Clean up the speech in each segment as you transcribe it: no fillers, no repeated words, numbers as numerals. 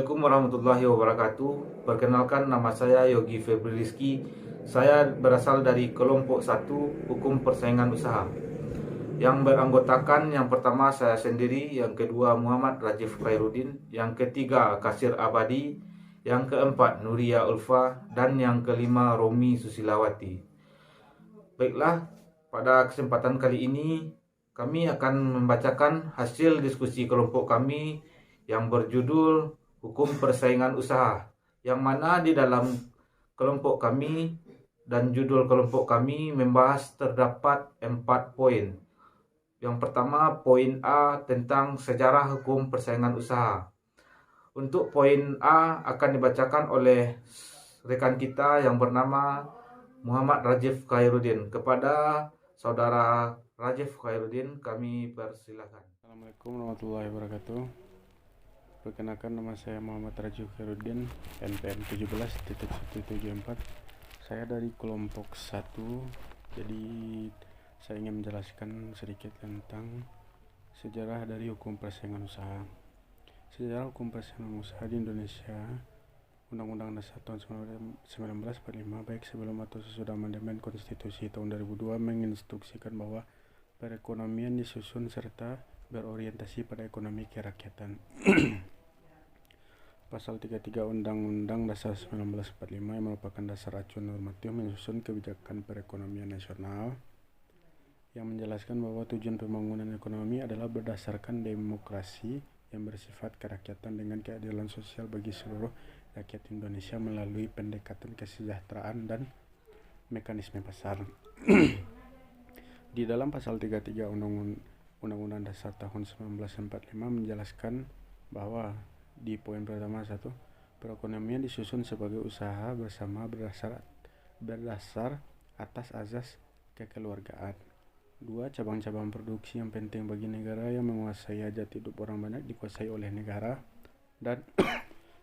Assalamualaikum warahmatullahi wabarakatuh. Perkenalkan, nama saya Yogi Febri Rizky. Saya berasal dari kelompok 1 Hukum Persaingan Usaha, yang beranggotakan yang pertama saya sendiri, yang kedua Muhammad Rajif Khairuddin, yang ketiga Kasir Abadi, yang keempat Nuria Ulfa, dan yang kelima Romi Susilawati. Baiklah, pada kesempatan kali ini kami akan membacakan hasil diskusi kelompok kami yang berjudul Hukum Persaingan Usaha, yang mana di dalam kelompok kami dan judul kelompok kami membahas terdapat 4 poin. Yang pertama, poin A tentang sejarah hukum persaingan usaha. Untuk poin A akan dibacakan oleh rekan kita yang bernama Muhammad Rajif Khairuddin. Kepada saudara Rajif Khairuddin kami persilakan. Assalamualaikum warahmatullahi wabarakatuh. Perkenalkan, nama saya Muhammad Rajif Khairuddin, NPM 17.174. Saya dari kelompok 1. Jadi saya ingin menjelaskan sedikit tentang sejarah dari hukum persaingan usaha. Sejarah hukum persaingan usaha di Indonesia, Undang-Undang Dasar tahun 1945, baik sebelum atau sesudah amandemen konstitusi tahun 2002, menginstruksikan bahwa perekonomian disusun serta berorientasi pada ekonomi kerakyatan. Pasal 33 Undang-Undang Dasar 1945 yang merupakan dasar acuan normatif menyusun kebijakan perekonomian nasional, yang menjelaskan bahwa tujuan pembangunan ekonomi adalah berdasarkan demokrasi yang bersifat kerakyatan dengan keadilan sosial bagi seluruh rakyat Indonesia melalui pendekatan kesejahteraan dan mekanisme pasar. Di dalam pasal 33 Undang-Undang Dasar tahun 1945 menjelaskan bahwa di poin pertama 1, perekonomian disusun sebagai usaha bersama berdasar atas azas kekeluargaan. 2, cabang-cabang produksi yang penting bagi negara yang menguasai hajat hidup orang banyak dikuasai oleh negara. Dan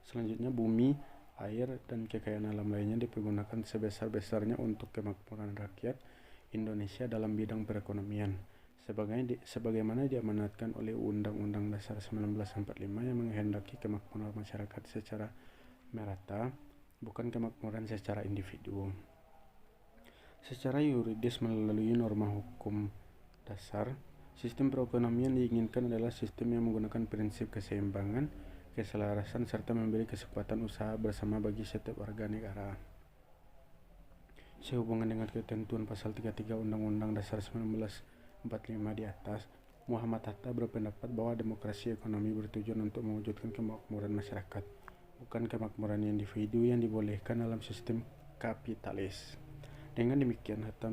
selanjutnya, bumi, air, dan kekayaan alam lainnya dipergunakan sebesar-besarnya untuk kemakmuran rakyat Indonesia dalam bidang perekonomian, sebagaimana diamanatkan oleh Undang-Undang Dasar 1945 yang menghendaki kemakmuran masyarakat secara merata, bukan kemakmuran secara individu. Secara yuridis, melalui norma hukum dasar, sistem perekonomian diinginkan adalah sistem yang menggunakan prinsip keseimbangan, keselarasan, serta memberi kesempatan usaha bersama bagi setiap warga negara. Sehubungan dengan ketentuan pasal 33 Undang-Undang Dasar 1945 di atas, Muhammad Hatta berpendapat bahwa demokrasi ekonomi bertujuan untuk mewujudkan kemakmuran masyarakat, bukan kemakmuran individu yang dibolehkan dalam sistem kapitalis. Dengan demikian, Hatta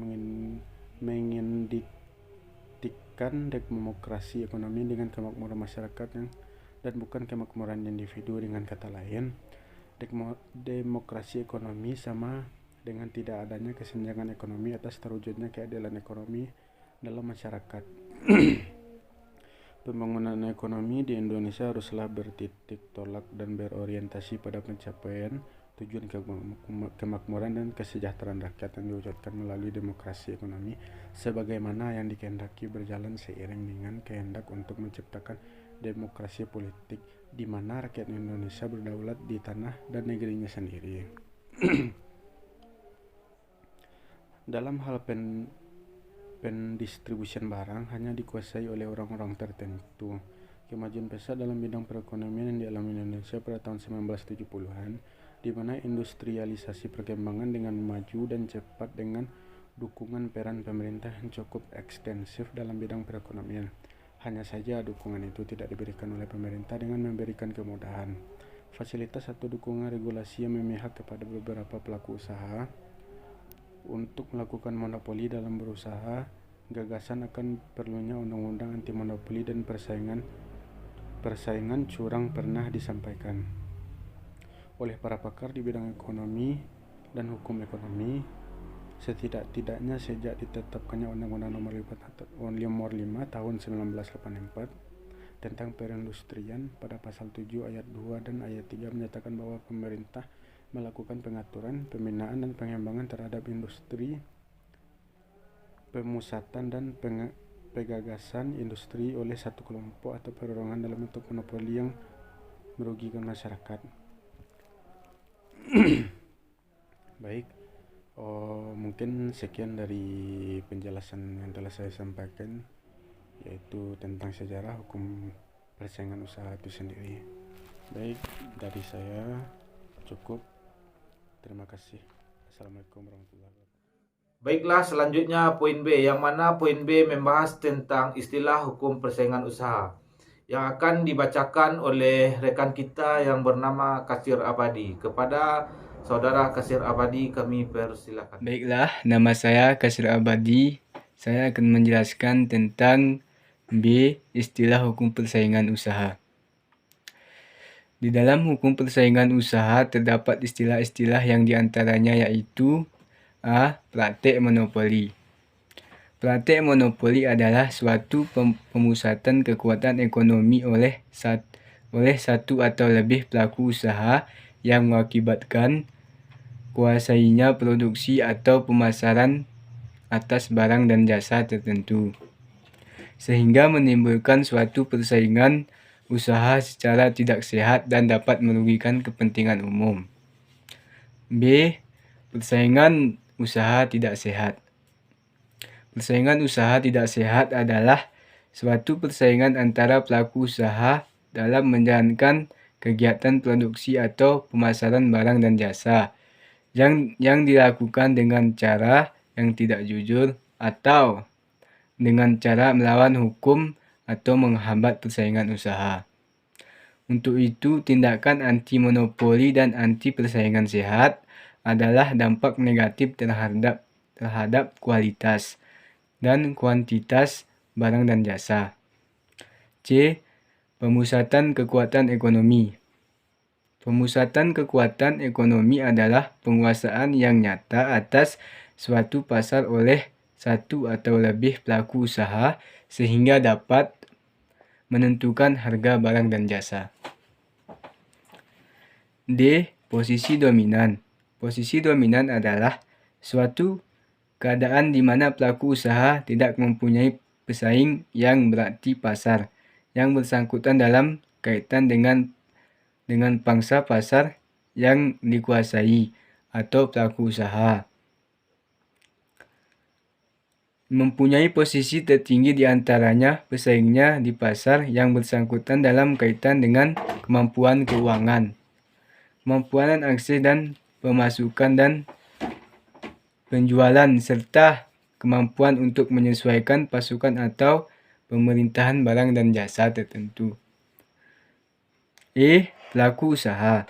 mengidentikan demokrasi ekonomi dengan kemakmuran masyarakat dan bukan kemakmuran individu. Dengan kata lain, demokrasi ekonomi sama dengan tidak adanya kesenjangan ekonomi atas terwujudnya keadilan ekonomi dalam masyarakat. Pembangunan ekonomi di Indonesia haruslah bertitik tolak dan berorientasi pada pencapaian tujuan kemakmuran dan kesejahteraan rakyat yang diwujudkan melalui demokrasi ekonomi, sebagaimana yang dikehendaki berjalan seiring dengan kehendak untuk menciptakan demokrasi politik di mana rakyat Indonesia berdaulat di tanah dan negerinya sendiri. Dalam hal pendistribusian barang hanya dikuasai oleh orang-orang tertentu. Kemajuan pesat dalam bidang perekonomian yang dialami Indonesia pada tahun 1970-an, di mana industrialisasi perkembangan dengan maju dan cepat dengan dukungan peran pemerintah yang cukup ekstensif dalam bidang perekonomian. Hanya saja dukungan itu tidak diberikan oleh pemerintah dengan memberikan kemudahan, fasilitas atau dukungan regulasi yang memihak kepada beberapa pelaku usaha untuk melakukan monopoli dalam berusaha. Gagasan akan perlunya undang-undang anti monopoli dan persaingan curang pernah disampaikan oleh para pakar di bidang ekonomi dan hukum ekonomi, setidak-tidaknya sejak ditetapkannya Undang-Undang Nomor 5 Tahun 1984 tentang perindustrian. Pada pasal 7 ayat 2 dan ayat 3 menyatakan bahwa pemerintah melakukan pengaturan, pembinaan, dan pengembangan terhadap industri, pemusatan dan pegagasan industri oleh satu kelompok atau perorangan dalam bentuk monopoli yang merugikan masyarakat. Baik, mungkin sekian dari penjelasan yang telah saya sampaikan, yaitu tentang sejarah hukum persaingan usaha itu sendiri. Baik, dari saya cukup. Terima kasih. Assalamualaikum warahmatullahi wabarakatuh. Baiklah, selanjutnya poin B, yang mana poin B membahas tentang istilah hukum persaingan usaha yang akan dibacakan oleh rekan kita yang bernama Kasir Abadi. Kepada Saudara Kasir Abadi kami persilakan. Baiklah, nama saya Kasir Abadi. Saya akan menjelaskan tentang B, istilah hukum persaingan usaha. Di dalam hukum persaingan usaha terdapat istilah-istilah yang diantaranya yaitu A. Praktek monopoli. Praktek monopoli adalah suatu pemusatan kekuatan ekonomi oleh satu atau lebih pelaku usaha yang mengakibatkan kuasainya produksi atau pemasaran atas barang dan jasa tertentu, sehingga menimbulkan suatu persaingan usaha secara tidak sehat dan dapat merugikan kepentingan umum. B. Persaingan usaha tidak sehat. Persaingan usaha tidak sehat adalah suatu persaingan antara pelaku usaha dalam menjalankan kegiatan produksi atau pemasaran barang dan jasa yang dilakukan dengan cara yang tidak jujur atau dengan cara melawan hukum atau menghambat persaingan usaha. Untuk itu, tindakan anti monopoli dan anti persaingan sehat adalah dampak negatif terhadap kualitas dan kuantitas barang dan jasa. C. Pemusatan kekuatan ekonomi. Pemusatan kekuatan ekonomi adalah penguasaan yang nyata atas suatu pasar oleh satu atau lebih pelaku usaha sehingga dapat menentukan harga barang dan jasa. D. Posisi dominan. Posisi dominan adalah suatu keadaan di mana pelaku usaha tidak mempunyai pesaing yang berarti pasar yang bersangkutan dalam kaitan dengan pangsa pasar yang dikuasai atau pelaku usaha. Mempunyai posisi tertinggi di antaranya pesaingnya di pasar yang bersangkutan dalam kaitan dengan kemampuan keuangan, kemampuan akses dan pemasukan dan penjualan, serta kemampuan untuk menyesuaikan pasukan atau pemerintahan barang dan jasa tertentu. E. Pelaku usaha.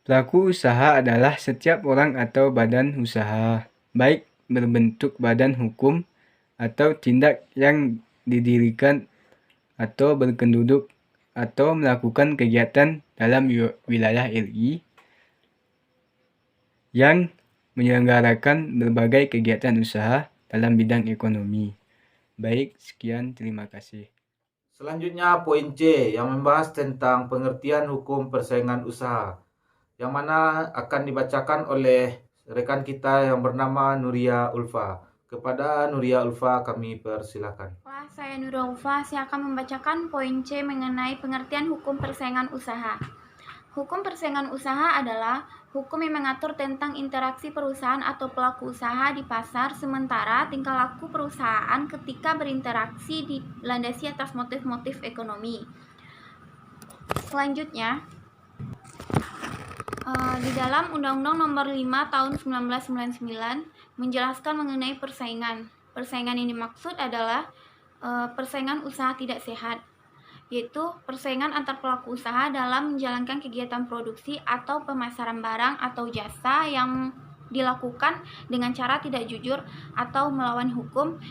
Pelaku usaha adalah setiap orang atau badan usaha, baik berbentuk badan hukum atau tindak yang didirikan atau berpenduduk atau melakukan kegiatan dalam wilayah RI yang menyelenggarakan berbagai kegiatan usaha dalam bidang ekonomi. Baik, sekian, terima kasih. Selanjutnya poin C yang membahas tentang pengertian hukum persaingan usaha, yang mana akan dibacakan oleh rekan kita yang bernama Nuria Ulfa. Kepada Nuria Ulfa kami persilakan. Saya Nuria Ulfa, saya akan membacakan poin C mengenai pengertian hukum persaingan usaha. Hukum persaingan usaha adalah hukum yang mengatur tentang interaksi perusahaan atau pelaku usaha di pasar, sementara tingkah laku perusahaan ketika berinteraksi dilandasi atas motif-motif ekonomi. Selanjutnya, di dalam Undang-Undang Nomor 5 Tahun 1999 menjelaskan mengenai persaingan. Persaingan yang dimaksud adalah persaingan usaha tidak sehat, yaitu persaingan antar pelaku usaha dalam menjalankan kegiatan produksi atau pemasaran barang atau jasa yang dilakukan dengan cara tidak jujur atau melawan hukum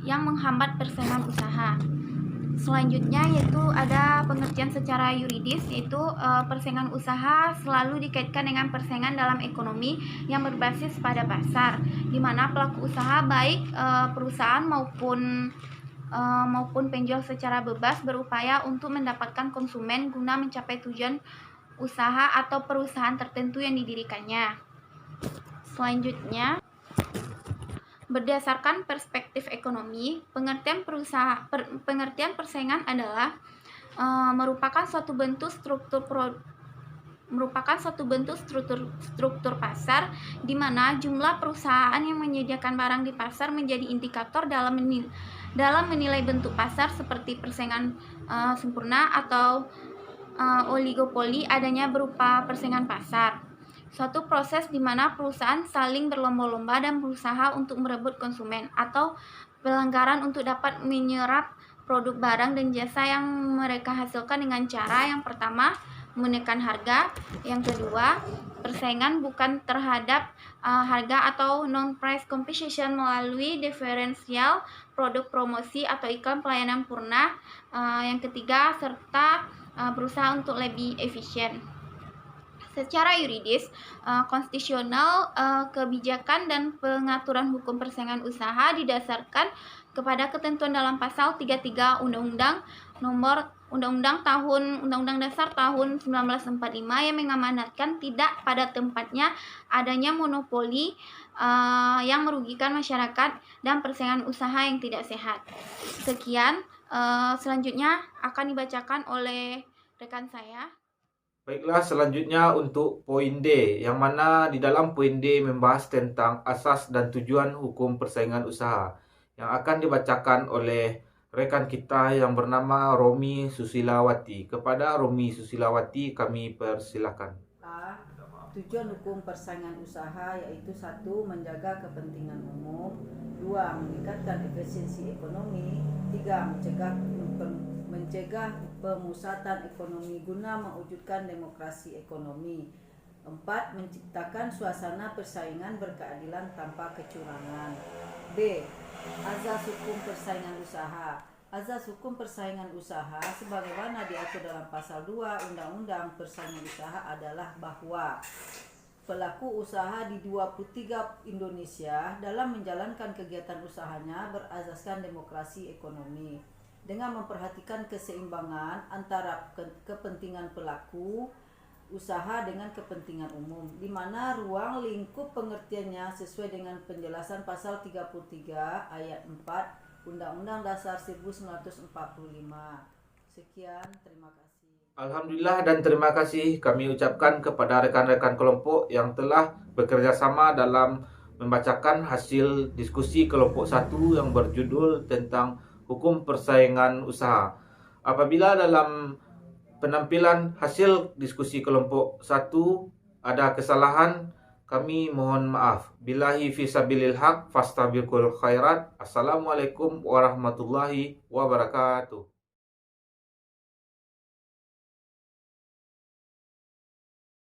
yang menghambat persaingan usaha. Selanjutnya yaitu ada pengertian secara yuridis, yaitu persaingan usaha selalu dikaitkan dengan persaingan dalam ekonomi yang berbasis pada pasar, di mana pelaku usaha baik perusahaan maupun penjual secara bebas berupaya untuk mendapatkan konsumen guna mencapai tujuan usaha atau perusahaan tertentu yang didirikannya. Selanjutnya, berdasarkan perspektif ekonomi, pengertian persaingan adalah merupakan suatu bentuk struktur pasar di mana jumlah perusahaan yang menyediakan barang di pasar menjadi indikator dalam menilai bentuk pasar seperti persaingan sempurna atau oligopoli adanya berupa persaingan pasar. Suatu proses di mana perusahaan saling berlomba-lomba dan berusaha untuk merebut konsumen atau pelanggaran untuk dapat menyerap produk barang dan jasa yang mereka hasilkan dengan cara yang pertama menekan harga, yang kedua persaingan bukan terhadap harga atau non-price competition melalui diferensial produk promosi atau iklan pelayanan purna, yang ketiga serta berusaha untuk lebih efisien. Secara yuridis, konstitusional, kebijakan dan pengaturan hukum persaingan usaha didasarkan kepada ketentuan dalam pasal 33 Undang-Undang Dasar tahun 1945 yang mengamanatkan tidak pada tempatnya adanya monopoli yang merugikan masyarakat dan persaingan usaha yang tidak sehat. Sekian, selanjutnya akan dibacakan oleh rekan saya. Baiklah, selanjutnya untuk poin D, yang mana di dalam poin D membahas tentang asas dan tujuan hukum persaingan usaha, yang akan dibacakan oleh rekan kita yang bernama Romi Susilawati. Kepada Romi Susilawati kami persilakan. Tujuan hukum persaingan usaha yaitu 1. Menjaga kepentingan umum, 2. Meningkatkan efisiensi ekonomi, 3. Mencegah pemusatan ekonomi guna mewujudkan demokrasi ekonomi, 4. Menciptakan suasana persaingan berkeadilan tanpa kecurangan. B. Azas hukum persaingan usaha. Azas hukum persaingan usaha sebagaimana diatur dalam pasal 2 Undang-Undang Persaingan Usaha adalah bahwa pelaku usaha di 23 Indonesia dalam menjalankan kegiatan usahanya berasaskan demokrasi ekonomi dengan memperhatikan keseimbangan antara kepentingan pelaku usaha dengan kepentingan umum, di mana ruang lingkup pengertiannya sesuai dengan penjelasan pasal 33 ayat 4 Undang-Undang Dasar 1945. Sekian, terima kasih. Alhamdulillah dan terima kasih kami ucapkan kepada rekan-rekan kelompok yang telah bekerja sama dalam membacakan hasil diskusi kelompok 1 yang berjudul tentang hukum persaingan usaha. Apabila dalam penampilan hasil diskusi kelompok 1 ada kesalahan, kami mohon maaf. Billahi fisabilil haq fastabiqul khairat. Assalamualaikum warahmatullahi wabarakatuh.